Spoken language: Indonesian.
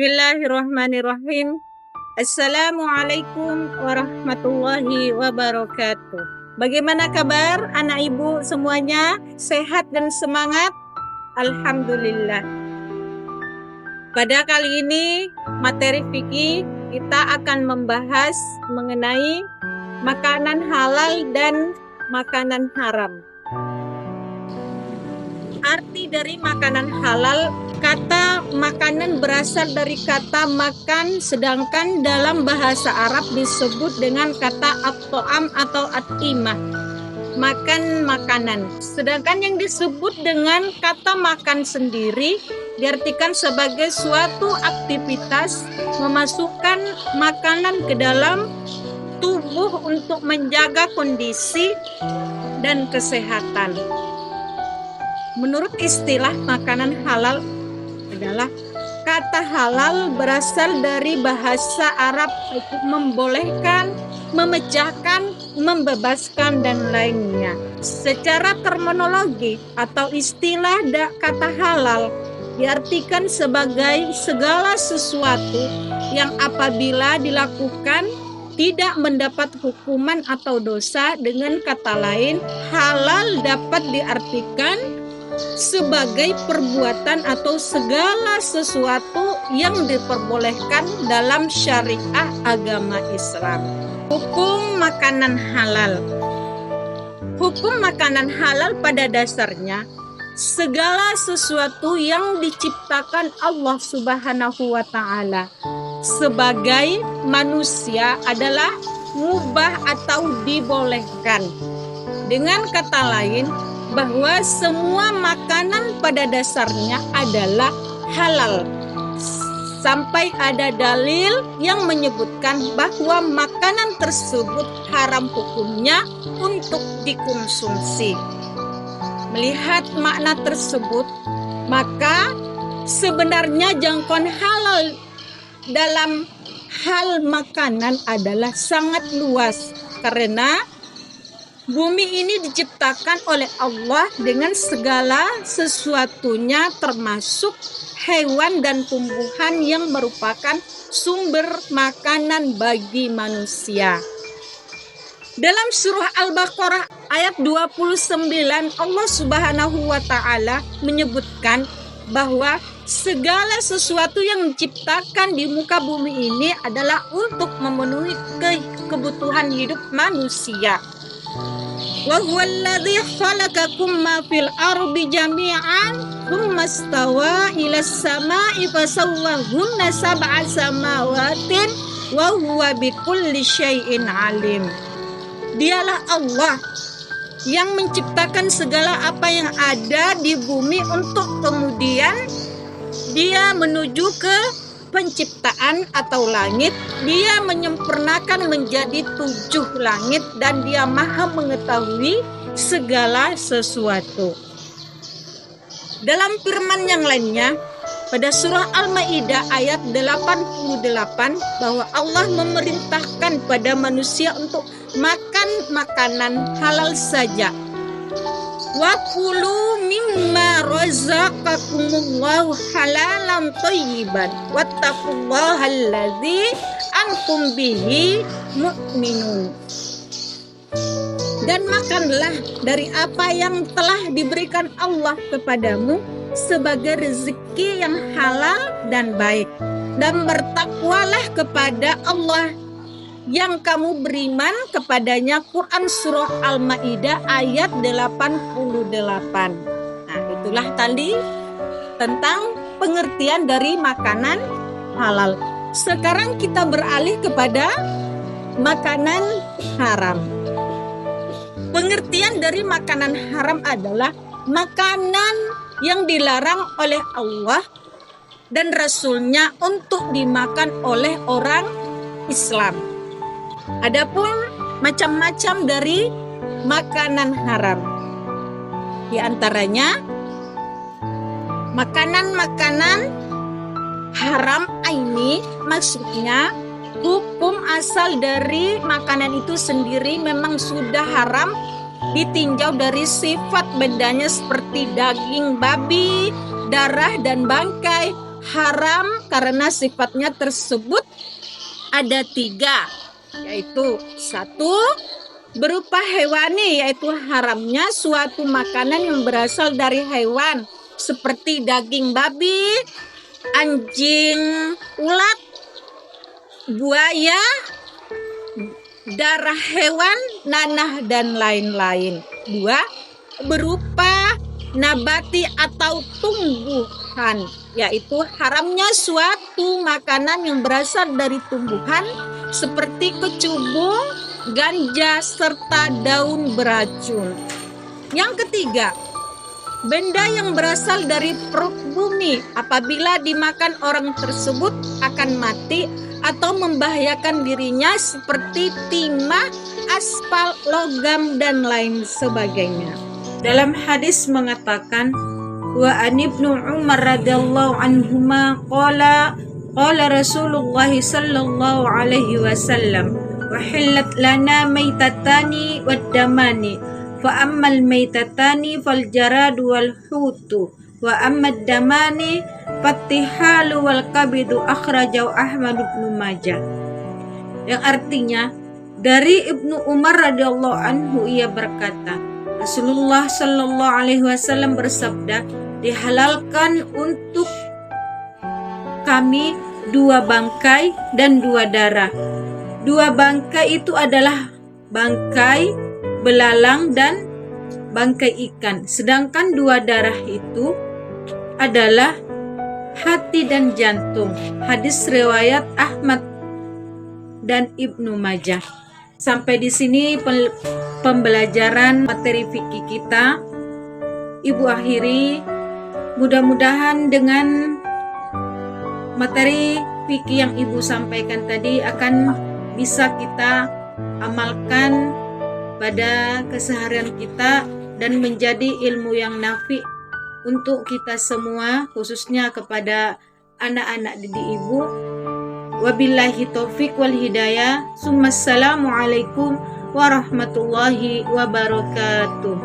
Bismillahirrahmanirrahim. Assalamualaikum warahmatullahi wabarakatuh. Bagaimana kabar anak ibu semuanya? Sehat dan semangat? Alhamdulillah. Pada kali ini materi fikih kita akan membahas mengenai makanan halal dan makanan haram. Arti dari makanan halal, kata makanan berasal dari kata makan, sedangkan dalam bahasa Arab disebut dengan kata at-ta'am atau at-timah, makan makanan. Sedangkan yang disebut dengan kata makan sendiri diartikan sebagai suatu aktivitas memasukkan makanan ke dalam tubuh untuk menjaga kondisi dan kesehatan. Menurut istilah makanan halal adalah kata halal berasal dari bahasa Arab membolehkan, memecahkan, membebaskan dan lainnya. Secara terminologi atau istilah kata halal diartikan sebagai segala sesuatu yang apabila dilakukan tidak mendapat hukuman atau dosa. Dengan kata lain, halal dapat diartikan sebagai perbuatan atau segala sesuatu yang diperbolehkan dalam syariah agama Islam. Hukum makanan halal. Hukum makanan halal pada dasarnya segala sesuatu yang diciptakan Allah Subhanahu wa Ta'ala sebagai manusia adalah mubah atau dibolehkan. Dengan kata lain, bahwa semua makanan pada dasarnya adalah halal sampai ada dalil yang menyebutkan bahwa makanan tersebut haram hukumnya untuk dikonsumsi. Melihat makna tersebut, maka sebenarnya jangkauan halal dalam hal makanan adalah sangat luas karena bumi ini diciptakan oleh Allah dengan segala sesuatunya termasuk hewan dan tumbuhan yang merupakan sumber makanan bagi manusia. Dalam surah Al-Baqarah ayat 29 Allah Subhanahu wa Ta'ala menyebutkan bahwa segala sesuatu yang diciptakan di muka bumi ini adalah untuk memenuhi kebutuhan hidup manusia. Wa huwa alladhi khalaqakum ma fil ardi jami'an thumma istawa ila as-sama'i fasawwahunna sab'a samawatin wa huwa bikulli syai'in alim. Dialah Allah yang menciptakan segala apa yang ada di bumi untuk kemudian Dia menuju ke penciptaan atau langit. Dia menyempurnakan menjadi 7 langit dan Dia maha mengetahui segala sesuatu. Dalam firman yang lainnya pada surah Al-Maidah ayat 88 bahwa Allah memerintahkan pada manusia untuk makan makanan halal saja. Wa kulu mimma razaqakumullahu halalan thayyiban wattaqullaha allazi antum bihi mu'minun. Dan makanlah dari apa yang telah diberikan Allah kepadamu sebagai rezeki yang halal dan baik, dan bertakwalah kepada Allah yang kamu beriman kepadanya. Quran surah Al-Maidah ayat 88. Nah, itulah tadi tentang pengertian dari makanan halal. Sekarang kita beralih kepada makanan haram. Pengertian dari makanan haram adalah makanan yang dilarang oleh Allah dan Rasul-Nya untuk dimakan oleh orang Islam. Adapun macam-macam dari makanan haram, di antaranya makanan-makanan haram ini maksudnya hukum asal dari makanan itu sendiri memang sudah haram ditinjau dari sifat bendanya seperti daging babi, darah dan bangkai, haram karena sifatnya tersebut ada 3, yaitu 1, berupa hewani, yaitu haramnya suatu makanan yang berasal dari hewan seperti daging babi, anjing, ulat, buaya, darah hewan, nanah, dan lain-lain. 2, berupa nabati atau tumbuhan, yaitu haramnya suatu makanan yang berasal dari tumbuhan seperti kecubung, ganja, serta daun beracun. Yang ketiga, benda yang berasal dari perut bumi apabila dimakan orang tersebut akan mati atau membahayakan dirinya seperti timah, aspal, logam, dan lain sebagainya. Dalam hadis mengatakan, wa an ibnu Umar radhiyallahu anhuma qala Rasulullah sallallahu alaihi wasallam wahillat lana maitatani waddamani fa ammal maitatani fal jaradu wal hutu wa ammad damani fattihalu wal kabidu akhrajahu Ahmad bin Majah. Yang artinya, dari Ibnu Umar radhiyallahu anhu ia berkata, Rasulullah sallallahu alaihi wasallam bersabda, dihalalkan untuk kami 2 bangkai dan 2 darah. 2 bangkai itu adalah bangkai belalang dan bangkai ikan. Sedangkan 2 darah itu adalah hati dan jantung. Hadis riwayat Ahmad dan Ibnu Majah. Sampai di sini pembelajaran materi fikih kita. Ibu akhiri, mudah-mudahan dengan materi fikih yang Ibu sampaikan tadi akan bisa kita amalkan pada keseharian kita dan menjadi ilmu yang nafi untuk kita semua, khususnya kepada anak-anak didik Ibu. Wabillahi taufik wal hidayah. Assalamualaikum warahmatullahi wabarakatuh.